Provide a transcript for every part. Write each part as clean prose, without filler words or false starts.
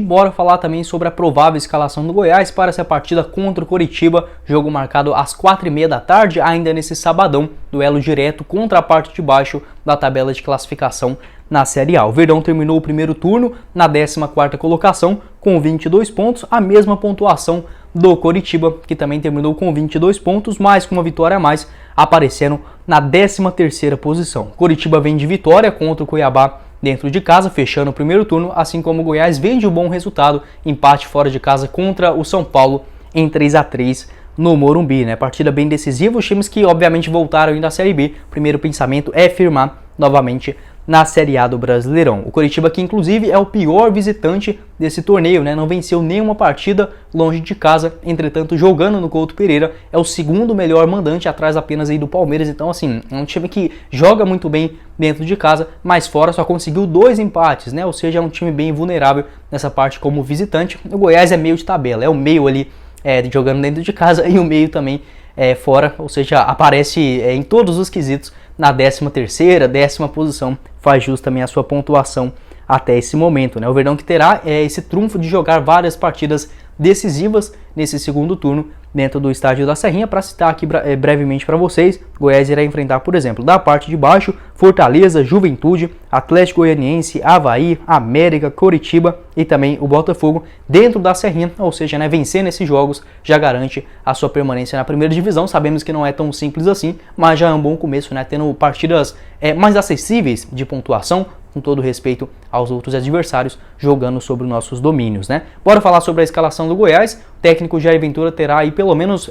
Bora falar também sobre a provável escalação do Goiás para essa partida contra o Coritiba, jogo marcado às 4h30 da tarde, ainda nesse sabadão, duelo direto contra a parte de baixo da tabela de classificação na Série A. O Verdão terminou o primeiro turno na 14ª colocação com 22 pontos, a mesma pontuação do Coritiba, que também terminou com 22 pontos, mas com uma vitória a mais, aparecendo na 13ª posição. Coritiba vem de vitória contra o Cuiabá dentro de casa, fechando o primeiro turno, assim como o Goiás vem de um bom resultado, empate fora de casa contra o São Paulo em 3-3 no Morumbi, né? Partida bem decisiva, os times que obviamente voltaram ainda à Série B, o primeiro pensamento é firmar novamente na Série A do Brasileirão. O Coritiba, que inclusive é o pior visitante desse torneio, né? Não venceu nenhuma partida longe de casa, entretanto jogando no Couto Pereira é o segundo melhor mandante, atrás apenas aí do Palmeiras. Então assim, é um time que joga muito bem dentro de casa, mas fora só conseguiu 2 empates, né? Ou seja, é um time bem vulnerável nessa parte como visitante. O Goiás é meio de tabela, é o meio ali jogando dentro de casa e o meio também fora, ou seja, aparece em todos os quesitos na 13ª, 10ª posição, faz jus também a sua pontuação até esse momento, né? O Verdão que terá esse trunfo de jogar várias partidas decisivas nesse segundo turno dentro do estádio da Serrinha. Para citar aqui brevemente para vocês, Goiás irá enfrentar, por exemplo, da parte de baixo, Fortaleza, Juventude, Atlético Goianiense, Avaí, América, Coritiba e também o Botafogo dentro da Serrinha, ou seja, né, vencer nesses jogos já garante a sua permanência na primeira divisão. Sabemos que não é tão simples assim, mas já é um bom começo, né, tendo partidas mais acessíveis de pontuação, com todo respeito aos outros adversários, jogando sobre os nossos domínios, né? Bora falar sobre a escalação do Goiás. O técnico Jair Ventura terá aí pelo menos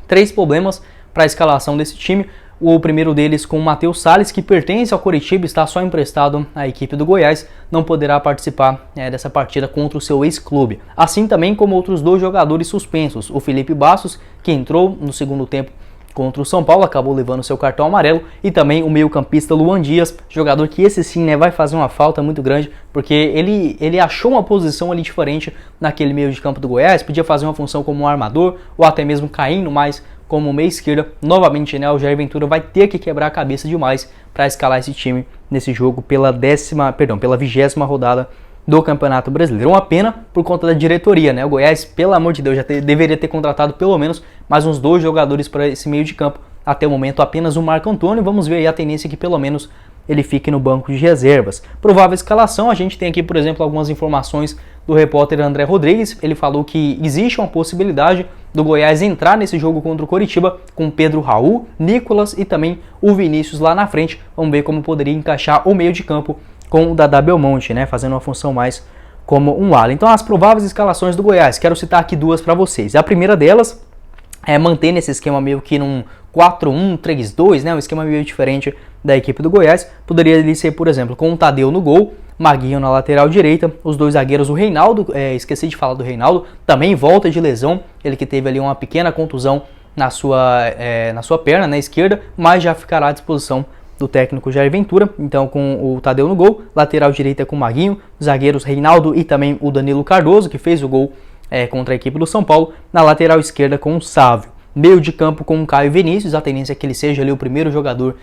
3 problemas para a escalação desse time. O primeiro deles com o Matheus Salles, que pertence ao Coritiba, está só emprestado à equipe do Goiás, não poderá participar dessa partida contra o seu ex-clube. Assim também como outros 2 jogadores suspensos, o Felipe Bastos, que entrou no segundo tempo contra o São Paulo, acabou levando seu cartão amarelo, e também o meio-campista Luan Dias, jogador que esse sim, né, vai fazer uma falta muito grande, porque ele achou uma posição ali diferente naquele meio de campo do Goiás, podia fazer uma função como um armador, ou até mesmo caindo mais como meia esquerda. Novamente, né, o Jair Ventura vai ter que quebrar a cabeça demais para escalar esse time nesse jogo pela 20ª rodada do Campeonato Brasileiro. Uma pena por conta da diretoria, né? O Goiás, pelo amor de Deus, deveria ter contratado pelo menos mais uns 2 jogadores para esse meio de campo. Até o momento apenas o Marco Antônio. Vamos ver aí a tendência que pelo menos ele fique no banco de reservas. Provável escalação, a gente tem aqui, por exemplo, algumas informações do repórter André Rodrigues. Ele falou que existe uma possibilidade do Goiás entrar nesse jogo contra o Coritiba com Pedro Raul, Nicolas e também o Vinícius lá na frente. Vamos ver como poderia encaixar o meio de campo com o Dadá Belmonte, né, fazendo uma função mais como um ala. Então, as prováveis escalações do Goiás, quero citar aqui 2 para vocês. A primeira delas é manter nesse esquema meio que num 4-1-3-2, né, um esquema meio diferente da equipe do Goiás. Poderia ali ser, por exemplo, com o Tadeu no gol, Maguinho na lateral direita, os 2 zagueiros, o Reinaldo, esqueci de falar do Reinaldo, também volta de lesão, ele que teve ali uma pequena contusão na sua perna, na esquerda, mas já ficará à disposição do técnico Jair Ventura. Então, com o Tadeu no gol, lateral direita com o Maguinho, zagueiros Reinaldo e também o Danilo Cardoso, que fez o gol contra a equipe do São Paulo, na lateral esquerda com o Sávio. Meio de campo com o Caio Vinícius, a tendência é que ele seja ali o primeiro jogador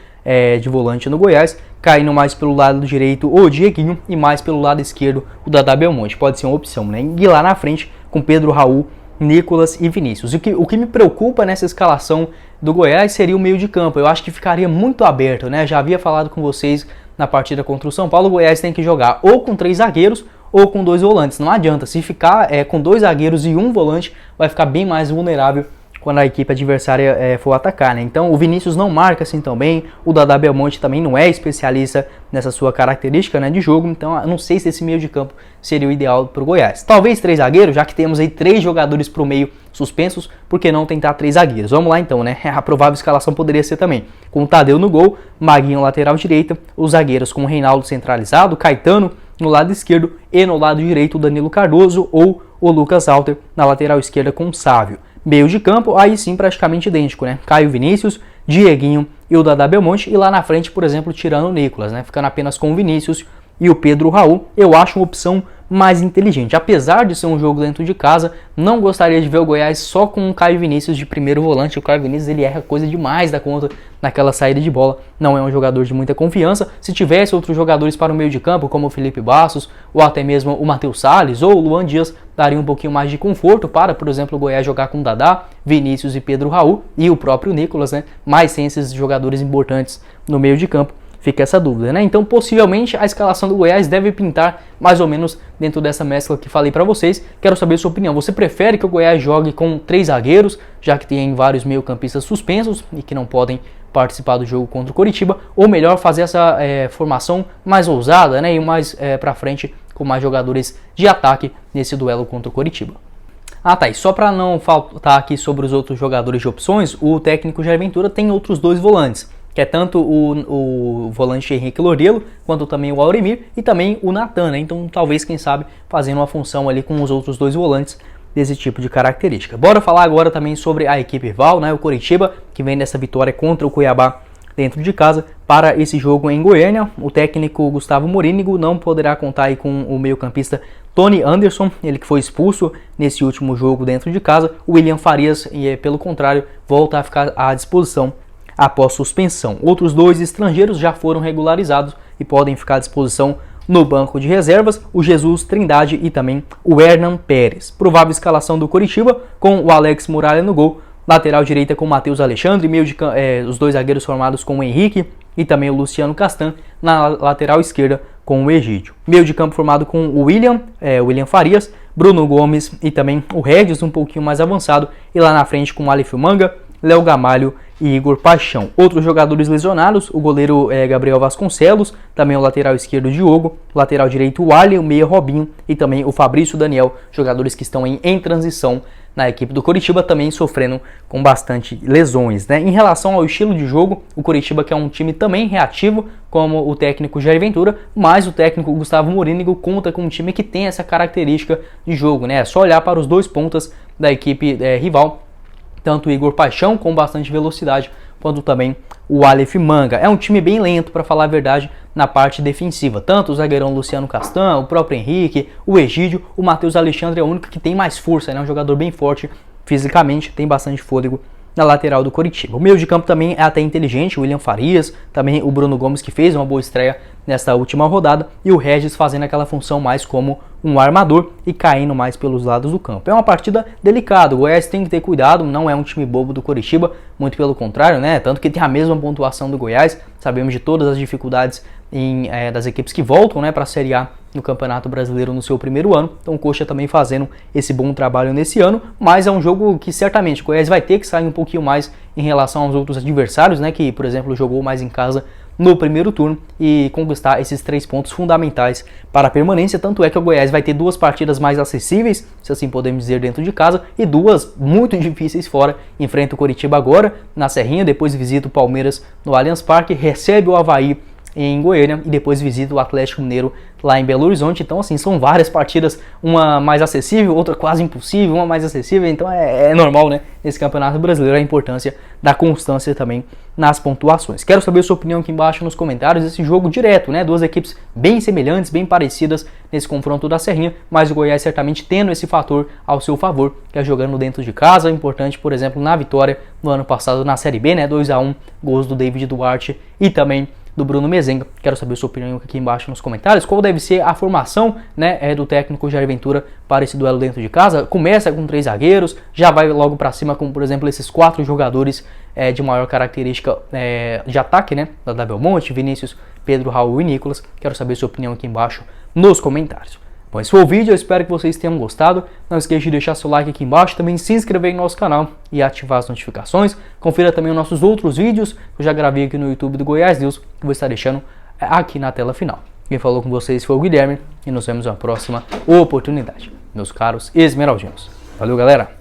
de volante no Goiás, caindo mais pelo lado direito o Dieguinho e mais pelo lado esquerdo o Dadá Belmonte, pode ser uma opção, né? E lá na frente com Pedro Raul, Nicolas e Vinícius. O que me preocupa nessa escalação do Goiás seria o meio de campo. Eu acho que ficaria muito aberto, né? Já havia falado com vocês na partida contra o São Paulo, o Goiás tem que jogar ou com 3 zagueiros ou com 2 volantes. Não adianta, se ficar com 2 zagueiros e 1 volante, vai ficar bem mais vulnerável quando a equipe adversária for atacar, né? Então o Vinícius não marca assim tão bem, o Dadá Belmonte também não é especialista nessa sua característica, né, de jogo, então eu não sei se esse meio de campo seria o ideal para o Goiás. Talvez 3 zagueiros, já que temos aí 3 jogadores para o meio suspensos, por que não tentar 3 zagueiros? Vamos lá então, né? A provável escalação poderia ser também com o Tadeu no gol, Maguinho lateral direita, os zagueiros com o Reinaldo centralizado, Caetano no lado esquerdo e no lado direito o Danilo Cardoso ou o Lucas Alter na lateral esquerda com o Sávio. Meio de campo, aí sim praticamente idêntico, né? Caio Vinícius, Dieguinho e o Dadá Belmonte, e lá na frente, por exemplo, tirando o Nicolas, né? Ficando apenas com o Vinícius e o Pedro Raul, eu acho uma opção mais inteligente. Apesar de ser um jogo dentro de casa, não gostaria de ver o Goiás só com o Caio Vinícius de primeiro volante. O Caio Vinícius, ele erra coisa demais da conta naquela saída de bola, não é um jogador de muita confiança. Se tivesse outros jogadores para o meio de campo, como o Felipe Bastos, ou até mesmo o Matheus Salles, ou o Luan Dias, daria um pouquinho mais de conforto para, por exemplo, o Goiás jogar com Dadá, Vinícius e Pedro Raul, e o próprio Nicolas, né? Mas sem esses jogadores importantes no meio de campo. Fica essa dúvida, né? Então, possivelmente, a escalação do Goiás deve pintar mais ou menos dentro dessa mescla que falei para vocês. Quero saber a sua opinião. Você prefere que o Goiás jogue com 3 zagueiros, já que tem vários meio-campistas suspensos e que não podem participar do jogo contra o Coritiba, ou melhor, fazer essa formação mais ousada, né? E mais para frente, com mais jogadores de ataque nesse duelo contra o Coritiba? Ah, tá. E só para não faltar aqui sobre os outros jogadores de opções, o técnico Jair Ventura tem outros 2 volantes, que é tanto o volante Henrique Lorelo, quanto também o Auremir e também o Natan, né? Então talvez, quem sabe, fazendo uma função ali com os outros 2 volantes desse tipo de característica. Bora falar agora também sobre a equipe rival, né? O Coritiba, que vem dessa vitória contra o Cuiabá dentro de casa para esse jogo em Goiânia. O técnico Gustavo Morínigo não poderá contar aí com o meio-campista Tony Anderson, ele que foi expulso nesse último jogo dentro de casa. O William Farias, pelo contrário, volta a ficar à disposição após suspensão. Outros 2 estrangeiros já foram regularizados e podem ficar à disposição no banco de reservas, o Jesus Trindade e também o Hernan Pérez. Provável escalação do Coritiba com o Alex Muralha no gol, lateral direita com o Matheus Alexandre, os 2 zagueiros formados com o Henrique e também o Luciano Castan, na lateral esquerda com o Egídio. Meio de campo formado com o William Farias, Bruno Gomes e também o Regis um pouquinho mais avançado, e lá na frente com o Aleph Manga, Léo Gamalho e Igor Paixão. Outros jogadores lesionados, o goleiro Gabriel Vasconcelos, também o lateral esquerdo Diogo, o lateral direito o Ali, o meia Robinho e também o Fabrício Daniel, jogadores que estão em transição na equipe do Coritiba, também sofrendo com bastante lesões, né? Em relação ao estilo de jogo, o Coritiba, que é um time também reativo, como o técnico Jair Ventura, mas o técnico Gustavo Morínigo conta com um time que tem essa característica de jogo, né? É só olhar para os 2 pontas da equipe rival, tanto o Igor Paixão com bastante velocidade, quanto também o Aleph Manga. É um time bem lento, para falar a verdade, na parte defensiva. Tanto o zagueirão Luciano Castan, o próprio Henrique, o Egídio, o Matheus Alexandre é o único que tem mais força, né? Um jogador bem forte fisicamente, tem bastante fôlego na lateral do Coritiba. O meio de campo também é até inteligente, o William Farias, também o Bruno Gomes, que fez uma boa estreia nesta última rodada, e o Regis fazendo aquela função mais como um armador e caindo mais pelos lados do campo. É uma partida delicada, o Goiás tem que ter cuidado, não é um time bobo do Coritiba, muito pelo contrário, né? Tanto que tem a mesma pontuação do Goiás, sabemos de todas as dificuldades das equipes que voltam, né, para a Série A no Campeonato Brasileiro no seu primeiro ano. Então o Coxa também fazendo esse bom trabalho nesse ano, mas é um jogo que certamente o Goiás vai ter que sair um pouquinho mais em relação aos outros adversários, né, que, por exemplo, jogou mais em casa no primeiro turno, e conquistar esses 3 pontos fundamentais para a permanência. Tanto é que o Goiás vai ter 2 partidas mais acessíveis, se assim podemos dizer, dentro de casa, e 2 muito difíceis fora. Enfrenta o Coritiba agora na Serrinha, depois visita o Palmeiras no Allianz Parque, recebe o Avaí em Goiânia e depois visita o Atlético Mineiro lá em Belo Horizonte. Então, assim, são várias partidas, uma mais acessível, outra quase impossível, uma mais acessível. Então é normal, né, nesse Campeonato Brasileiro, a importância da constância também nas pontuações. Quero saber a sua opinião aqui embaixo nos comentários. Esse jogo direto, né, 2 equipes bem semelhantes, bem parecidas nesse confronto da Serrinha, mas o Goiás certamente tendo esse fator ao seu favor, que é jogando dentro de casa. Importante, por exemplo, na vitória no ano passado na Série B, né, 2-1, gols do David Duarte e também do Bruno Mezenga. Quero saber a sua opinião aqui embaixo nos comentários. Qual deve ser a formação, né, do técnico Jair Ventura para esse duelo dentro de casa? Começa com 3 zagueiros, já vai logo para cima com, por exemplo, esses 4 jogadores de maior característica de ataque, né, da Belmonte, Vinícius, Pedro, Raul e Nicolas. Quero saber a sua opinião aqui embaixo nos comentários. Bom, esse foi o vídeo, eu espero que vocês tenham gostado. Não esqueça de deixar seu like aqui embaixo, também se inscrever em nosso canal e ativar as notificações. Confira também os nossos outros vídeos que eu já gravei aqui no YouTube do Goiás News, que eu vou estar deixando aqui na tela final. Quem falou com vocês foi o Guilherme e nos vemos na próxima oportunidade, meus caros esmeraldinos. Valeu, galera!